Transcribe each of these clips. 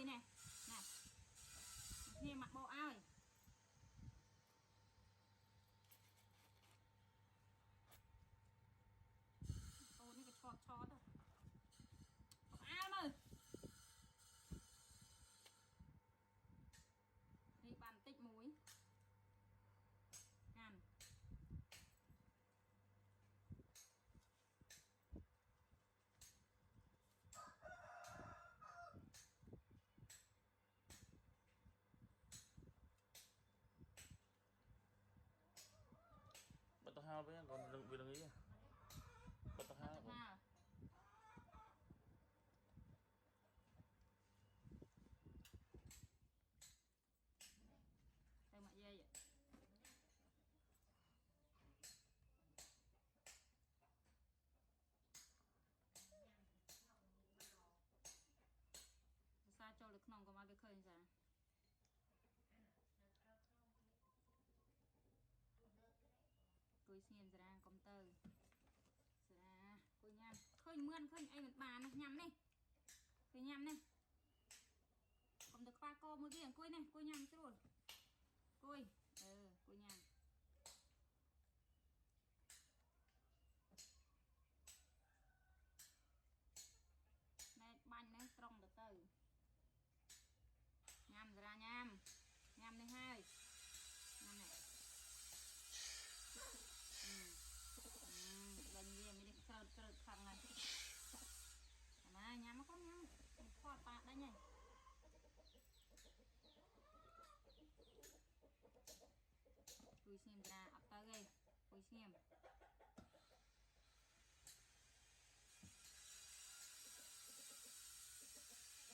ơi nè nè nghe mặt bộ ơi tôi cái chọt chọt rồi ai ơi đi bàn tích muối ăn bắt tao hao với còn đừng ý bắt tao hao đây mà dây vậy sao cho được nòng có mà cái khơi ra cười xiên ra công tơ ra coi nhầm khơi mươn khơi ai mình bàn này nhầm đi khơi nhầm này còn được qua co mới biển coi này coi nhầm chứ rồi coi coi nhầm này bánh này trông được từ nhầm ra nhầm nhầm đi hai nhầm này lần gì mình đi sờ sờ thằng này mà nhầm nó có nhầm khoa bạc đấy nhỉ cùi xem ra ập tới ghê cùi xem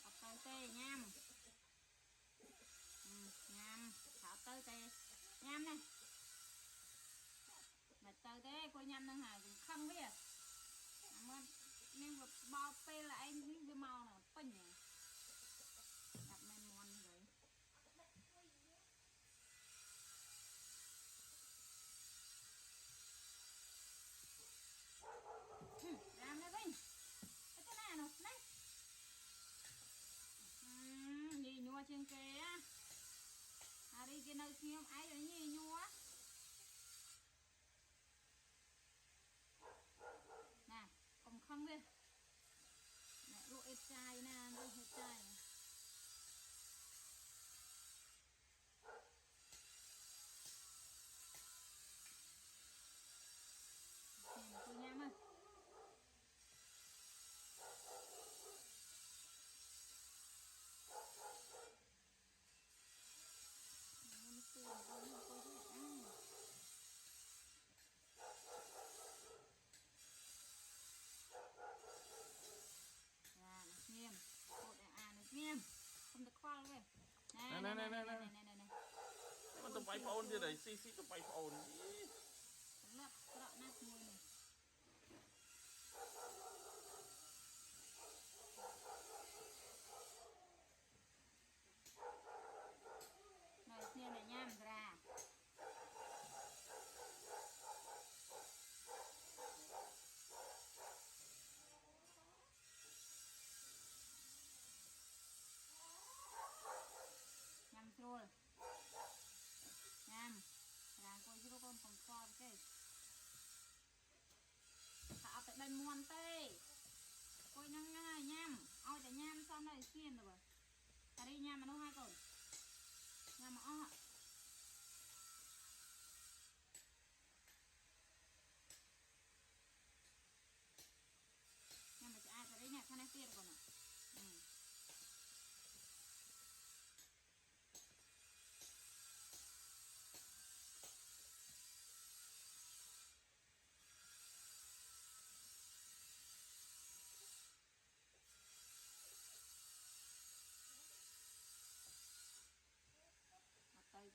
ập tới tê nhầm nhầm thảo tới tê nhầm này mà tới thế coi nhầm đang hải cũng không biết mà nên một bao pe là anh những cái màu nào pin nhỉ đặt men mòn vậy làm đây vinh cái này nó đấy gì nhua trên kia đi cái nơi kia ai rồi gì nhua nè còn không biết mẹ lụa ép chai nè lụa ép chai xem tôi nhám ơi là nghiêm cột nó nghiêm không được khoan luôn nàyมันต้องไปโอนที่ไหนซีก็ไปโอนสำหรับกระนักมวยเนี่ยหน่อยเนี่ยเนี่ยย่ำra nhầm rồi nhầm ra coi chứ con còn con cái thả tại bên muôn tê coi năng ngay nhầm ôi để nhầm xong này xiên rồi ta đi nhầm mà nó hai còn nhầm mà o nhầm mà chị ai ta đi nhặt khăn này tiền còn à tới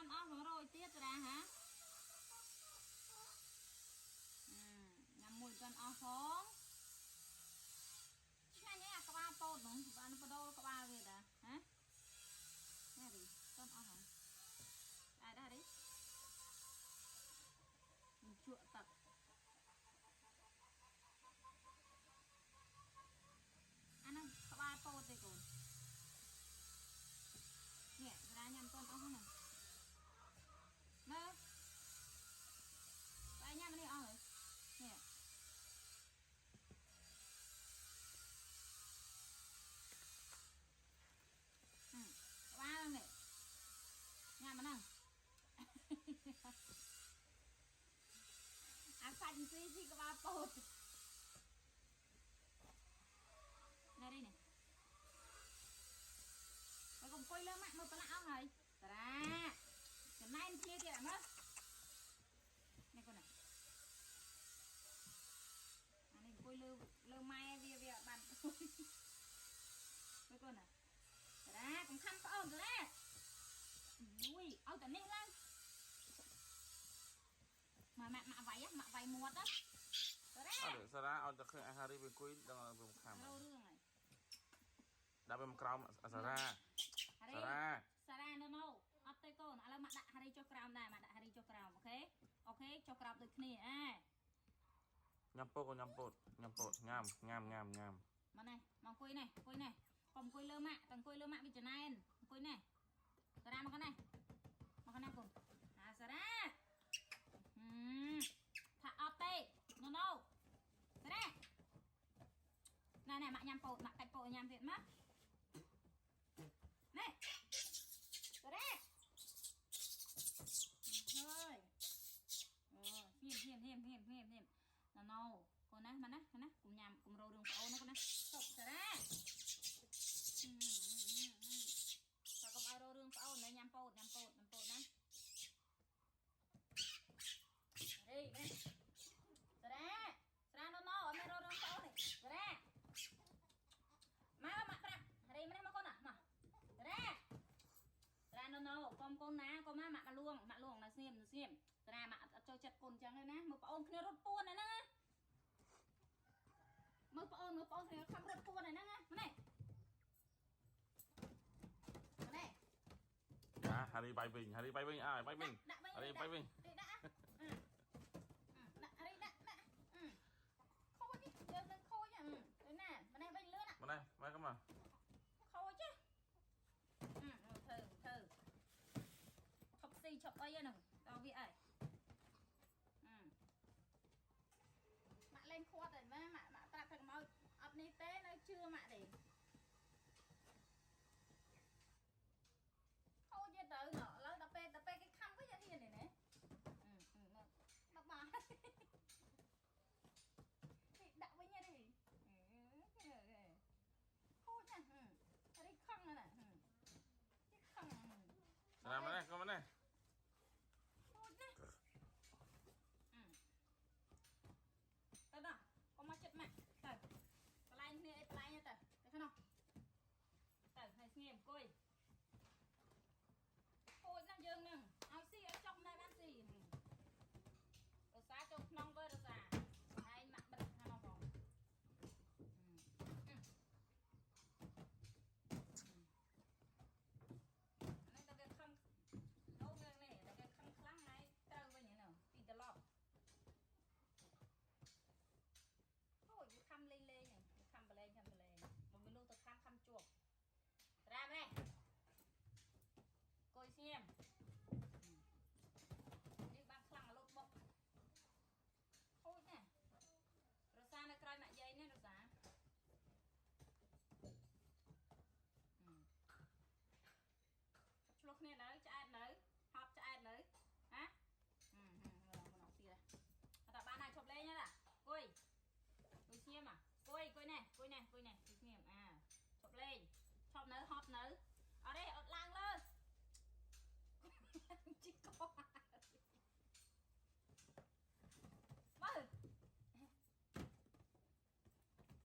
ន់អស់បងរយទៀតតាហ៎ញ៉ាំមួយតាន់អស់ផងឆ្ងាញ់ឯក្បាលពោតហ្នឹងបានបដូរក្បាលវាតាហ៎ណារីតាន់អស់ហ្នឹងដែររីជក់ទឹកអាហ្នឹងក្បាលពោតទេកូននេះរាញ៉ាំតាន់អស់ហ្នឹងមើលតែញ៉ាំនេះអស់ហើយនេះក្បាលហ្នឹងនេះញ៉ាំហ្នឹងអាសាច់ស៊ីក្បាលពោតនេះនេះបើកុំអង្គុយលើម៉ាក់មើលប្រឡាក់អស់ហើយតារាចំណែនគ្នាទៀតអត់មើលនេះកូនណាអានេះអង្គុយលើម៉ែវាអត់បានមើលកូនណាតារាកុំខំប្អូនតារាអូយឲ្យតែនេះឡើងមកម៉ាក់វាយមាត់ណាតារាអត់សារ៉ាឲ្យតែឃើញអាហារីវាអង្គុយដល់វាខំរោរឿងហើយដាក់វាមកក្រោមសារ៉ានៅអត់ទេកូនឥឡូវមកដាក់ហារីចុះក្រោមដែរមកដាក់ហារីចុះក្រោមអូខេចុះក្រោមដូចគ្នាញ៉ាំពោតញ៉ាំញ៉ាំមកនេះមកអង្គុយនេះកុំអង្គុយលើម៉ាក់តែអង្គុយលើម៉ាក់វាចំណែនអង្គុយនេះសារ៉ាមកកូនកូនសារ៉ាថាអត់ទេណូសារ៉ាណែម៉ាក់ញ៉ាំពោតម៉ាក់កាច់ពោតញ៉ាំទៀតមកណែសារ៉ាហើយហ៊ានណូកូនណាមកណាកុំញ៉ាំកុំរោរឿងប្អូនណាកូនណាចុកសារ៉ាតែកុំឲ្យរោរឿងប្អូនណាញ៉ាំពោតណារីមែនសារ៉ាណូអត់មានរោរឿងប្អូនទេសារ៉ាមកប្រាប់រីមែនមកកូនណាមកសារ៉ាណូកុំកូនណាកុំម៉ាក់លួងណាស្ងៀមសារ៉ាម៉ាក់អត់ចូលចិត្តកូនចឹងទេណាមើលប្អូនគ្នារត់ពួនហ្នឹងណាមើលប្អូនគ្នាខំរត់ពួនហ្នឹងណាម៉ែហារីបាយវិញអើយបាយវិញហារីបាយវិញដាក់ដាក់រីដាក់ខូចយើងនឹងខូចណាម៉ែវិញលឿនណាម៉ែមកមកខូចធ្វើឈប់ស៊ីឈប់អីហ្នឹងដល់វាអីម៉ាក់លេងខាត់តែម៉ាក់ប្រាប់ថាមកអត់នេះទេនៅជឿម៉ាក់ទេខូចទៀតទៅឥឡូវដល់ពេលគេខំវិញអត់ហ៊ានទេណាមកមកដាក់វិញទេខូចណារីខឹងណាទីខឹងសារ៉ាមកនេះកុំមកនេះខូចណាទៅដល់កុំមកចិត្តម៉ាក់ទៅបលែងគ្នាអីបលែងទៅក្នុងទៅឲ្យស្ងៀមអង្គុយខូចណាស់យើងនឹងឲ្យស៊ីឲ្យចុកណែបានស៊ីរសាចូលក្នុងវើរសាឯងម៉ាក់បិទខាងនោះបងនេះទៅវាខំដូររឿងនេះទៅវាខំខ្លាំងហើយត្រូវវិញហ្នឹងពីត្រឡប់អូយវាខំលេងហ្នឹងខំបលែងមកមនុស្សទៅខំជួបត្រាមែកុយស្ងៀមនេះបានខ្លាំងអាលូតបុកខូចណារសានៅក្រោយម៉ាក់យាយនេះរសាឆ្លោះគ្នាដែរ